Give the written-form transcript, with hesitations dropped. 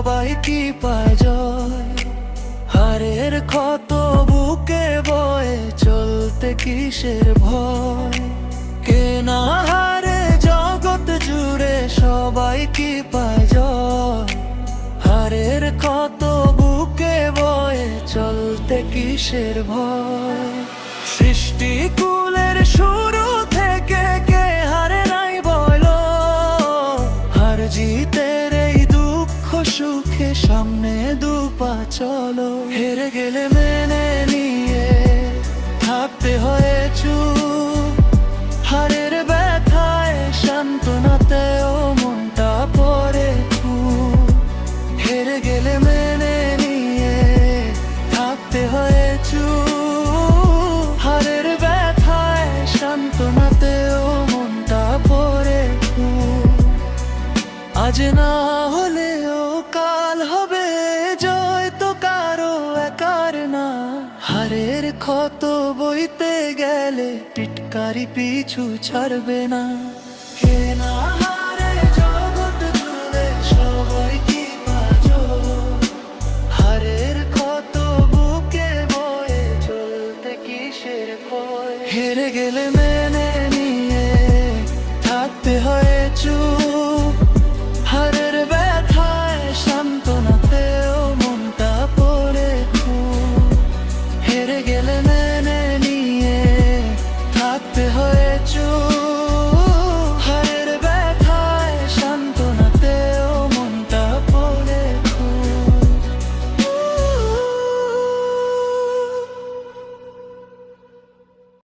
সবাই কি পায় জয়। হারের ক্ষত বুকে বয়ে চলতে কিসের ভয়। কে না হারে জগৎ জুড়ে সবাই কি পায় জয়। হারের ক্ষত বুকে বয়ে চলতে কিসের ভয়। সৃষ্টিকুলের শুরু থেকে কে হারে নাই বলো। হার জিতের এই দুঃখ সুখে সামনে দুপা চলো। হেরে গেলে মেনে নিয়ে থাকতে হয় চুপ। হারের ব্যথায় সান্ত্বনাতেও মনটা পড়ে খুব। হেরে গেলে মেনে নিয়ে থাকতে হয় চুপ। হারের ব্যথায় সান্ত্বনাতেও মনটা পড়ে খুব। আজ না হলেও কাল হবে জয় তো কারো একার না। হারের ক্ষত বইতে গেলে পিটকারি পিছু ছাড়বে না। কে না